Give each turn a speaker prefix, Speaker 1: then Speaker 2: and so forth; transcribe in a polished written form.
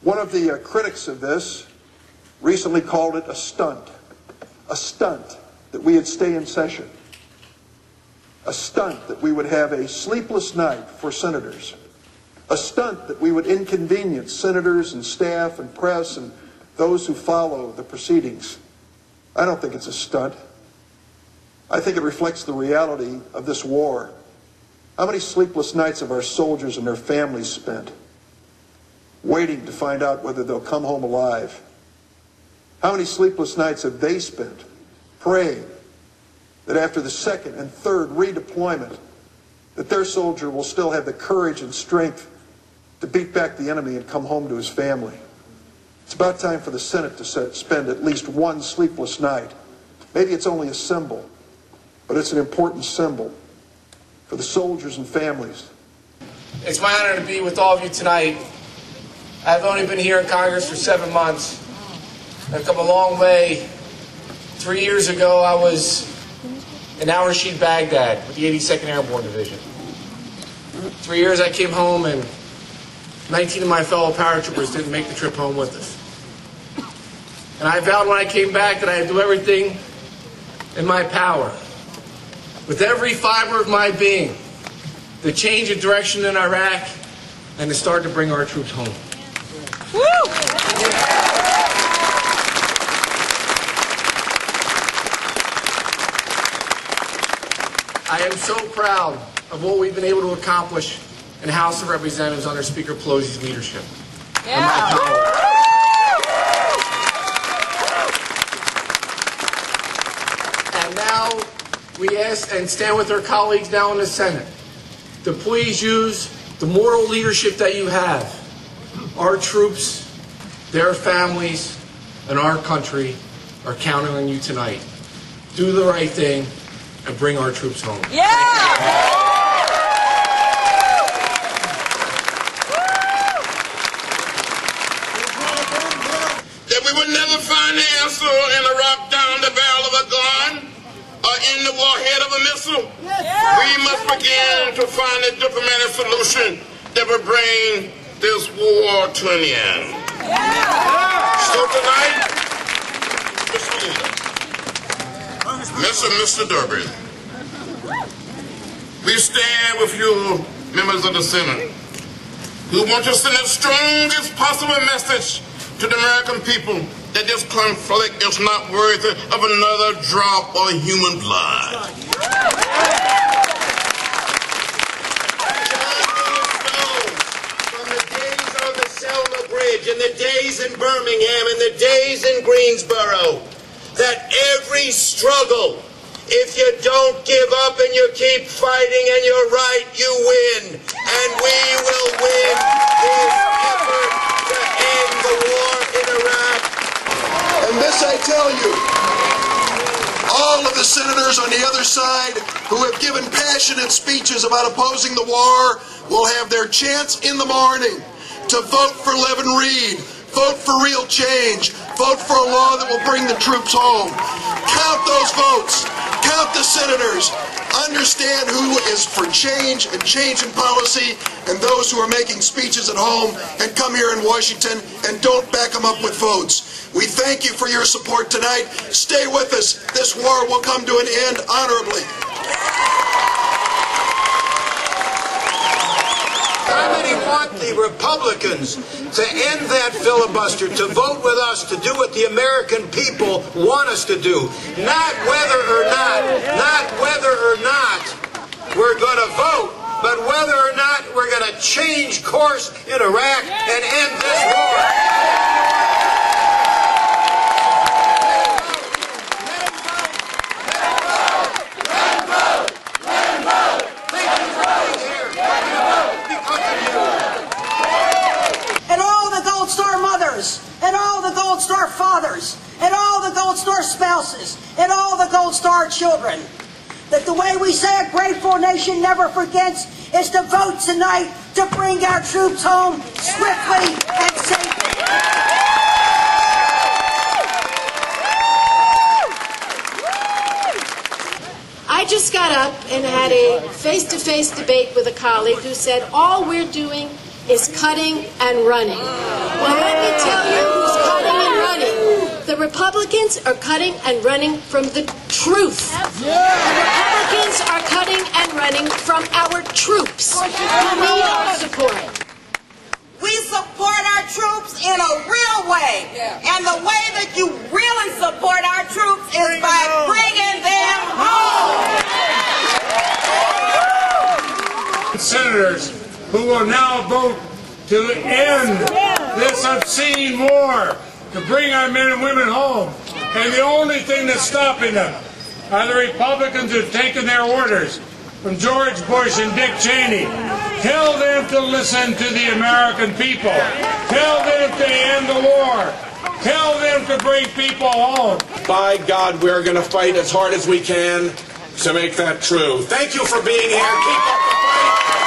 Speaker 1: One of the critics of this recently called it a stunt that we would stay in session, a stunt that we would have a sleepless night for senators, a stunt that we would inconvenience senators and staff and press and those who follow the proceedings. I don't think it's a stunt. I think it reflects the reality of this war. How many sleepless nights have our soldiers and their families spent waiting to find out whether they'll come home alive? How many sleepless nights have they spent praying that after the second and third redeployment that their soldier will still have the courage and strength to beat back the enemy and come home to his family? It's about time for the Senate to spend at least one sleepless night. Maybe it's only a symbol, but it's an important symbol for the soldiers and families.
Speaker 2: It's my honor to be with all of you tonight. I've only been here in Congress for 7 months. I've come a long way. 3 years ago, I was in Al Rashid, Baghdad with the 82nd Airborne Division. 3 years I came home and 19 of my fellow paratroopers didn't make the trip home with us. And I vowed when I came back that I'd do everything in my power, with every fiber of my being, to change the direction in Iraq and to start to bring our troops home. Woo! I am so proud of what we've been able to accomplish in the House of Representatives under Speaker Pelosi's leadership. Yeah. And now we ask and stand with our colleagues now in the Senate to please use the moral leadership that you have. Our troops, their families, and our country are counting on you tonight. Do the right thing and bring our troops home.
Speaker 3: Yeah!
Speaker 4: That we would never find the answer in a rock down the barrel of a gun or in the warhead of a missile. Yes, we must begin to find a diplomatic solution that will bring this war to an end. Yeah. So tonight, Mr. Durbin, we stand with you, members of the Senate, who want to send the strongest possible message to the American people that this conflict is not worthy of another drop of human blood. From the days on the Selma Bridge, and the days in Birmingham, and the days in Greensboro, that every struggle, if you don't give up and you keep fighting and you're right, you win. And we will win this effort to end the war in Iraq.
Speaker 1: And this I tell you, all of the senators on the other side who have given passionate speeches about opposing the war will have their chance in the morning to vote for Levin-Reed, vote for real change, vote for a law that will bring the troops home. Count those votes. Count the senators. Understand who is for change and change in policy and those who are making speeches at home and come here in Washington and don't back them up with votes. We thank you for your support tonight. Stay with us. This war will come to an end honorably.
Speaker 5: How many want the Republicans to end that filibuster, to vote with us, to do what the American people want us to do? Not whether or not we're going to vote, but whether or not we're going to change course in Iraq and end this war.
Speaker 3: And all the Gold Star fathers, and all the Gold Star spouses, and all the Gold Star children, that the way we say a grateful nation never forgets is to vote tonight to bring our troops home swiftly and safely.
Speaker 6: I just got up and had a face-to-face debate with a colleague who said all we're doing is cutting and running. Well, let me tell you who's cutting and running. The Republicans are cutting and running from the truth. The Republicans are cutting and running from our troops who need our support.
Speaker 7: We support our troops in a real way. And the way that you really support our troops is by bringing them home.
Speaker 8: Senators who will now vote to end this obscene war, to bring our men and women home. And the only thing that's stopping them are the Republicans who've taken their orders from George Bush and Dick Cheney. Tell them to listen to the American people. Tell them to end the war. Tell them to bring people home.
Speaker 9: By God, we're going to fight as hard as we can to make that true. Thank you for being here. Keep up the fight.